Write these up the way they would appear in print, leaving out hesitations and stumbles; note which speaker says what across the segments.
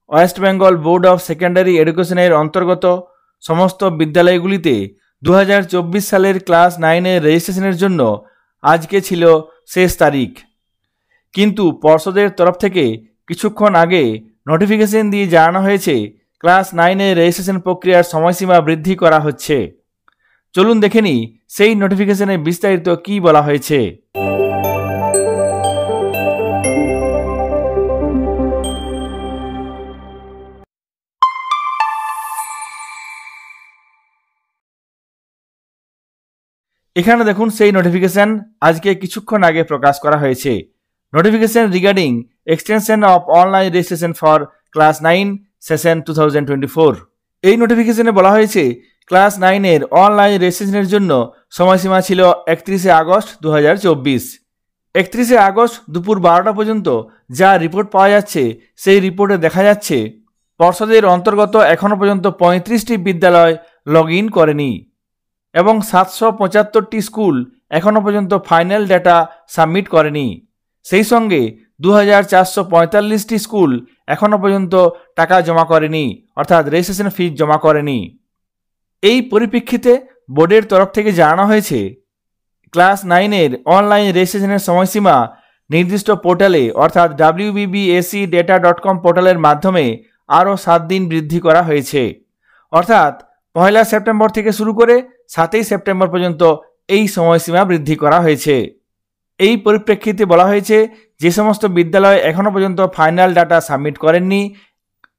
Speaker 1: West Bengal board of secondary এডুকেশনের অন্তর্গত সমস্ত বিদ্যালয়গুলিতে 2024 সালের ক্লাস 9-এর রেজিস্ট্রেশনের জন্য আজকে ছিল শেষ তারিখ। কিন্তু পর্ষদের তরফ থেকে কিছুক্ষণ আগে নোটিফিকেশন দিয়ে জানানো হয়েছে ক্লাস 9-এর রেজিস্ট্রেশন প্রক্রিয়ার সময়সীমা বৃদ্ধি করা হচ্ছে। চলুন দেখে নিই সেই নোটিফিকেশনে বিস্তারিত কী বলা হয়েছে। এখানে দেখুন সেই নোটিফিকেশন আজকে কিছুক্ষণ আগে প্রকাশ করা হয়েছে। Notification regarding extension of online registration for class 9 session 2024। এই নোটিফিকেশনে বলা হয়েছে ক্লাস 9-এর অনলাইন রেজিস্ট্রেশনের জন্য সময়সীমা ছিল 31 আগস্ট 2024। 31 আগস্ট দুপুর 12টা পর্যন্ত যা রিপোর্ট পাওয়া যাচ্ছে সেই রিপোর্টে দেখা যাচ্ছে পর্ষদের অন্তর্গত এখনও পর্যন্ত 35টি বিদ্যালয় লগ ইন করেনি এবং 775টি স্কুল এখনও পর্যন্ত ফাইনাল ডেটা সাবমিট করেনি। সেই সঙ্গে 2445টি স্কুল এখনও পর্যন্ত টাকা জমা করেনি, অর্থাৎ রেজিস্ট্রেশন ফি জমা করেনি। এই পরিপ্রেক্ষিতে বোর্ডের তরফ থেকে জানানো হয়েছে ক্লাস 9-এর অনলাইন রেজিস্ট্রেশনের সময়সীমা নির্দিষ্ট পোর্টালে অর্থাৎ wbbacdata.com পোর্টালের মাধ্যমে আরও 7 দিন বৃদ্ধি করা হয়েছে। অর্থাৎ 1 সেপ্টেম্বর থেকে শুরু করে 7 সেপ্টেম্বর পর্যন্ত এই সময়সীমা বৃদ্ধি করা হয়েছে। এই পরিপ্রেক্ষিতে বলা হয়েছে যে সমস্ত বিদ্যালয় এখনও পর্যন্ত ফাইনাল ডাটা সাবমিট করেননি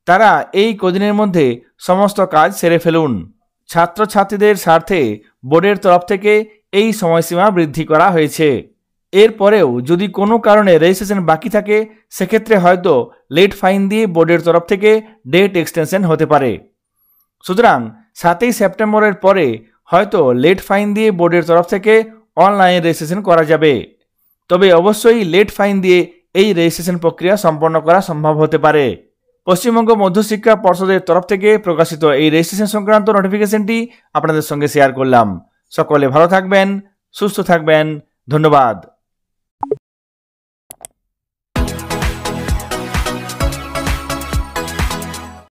Speaker 1: তারা এই কদিনের মধ্যে সমস্ত কাজ সেরে ফেলুন। ছাত্রছাত্রীদের স্বার্থে বোর্ডের তরফ থেকে এই সময়সীমা বৃদ্ধি করা হয়েছে। এরপরেও যদি কোনো কারণে রেজিস্ট্রেশন বাকি থাকে সেক্ষেত্রে হয়তো লেট ফাইন দিয়ে বোর্ডের তরফ থেকে ডেট এক্সটেনশন হতে পারে। সুতরাং 7 সেপ্টেম্বরের পরে হয়তো লেট ফাইন দিয়ে বোর্ডের তরফ থেকে অনলাইন রেজিস্ট্রেশন করা যাবে, তবে অবশ্যই লেট ফাইন দিয়ে এই রেজিস্ট্রেশন প্রক্রিয়া সম্পন্ন করা সম্ভব হতে পারে। পশ্চিমবঙ্গ মধ্যশিক্ষা পর্ষদের তরফ থেকে প্রকাশিত এই রেজিস্ট্রেশন সংক্রান্ত নোটিফিকেশনটি আপনাদের সঙ্গে শেয়ার করলাম। সকলে ভালো থাকবেন, সুস্থ থাকবেন। ধন্যবাদ।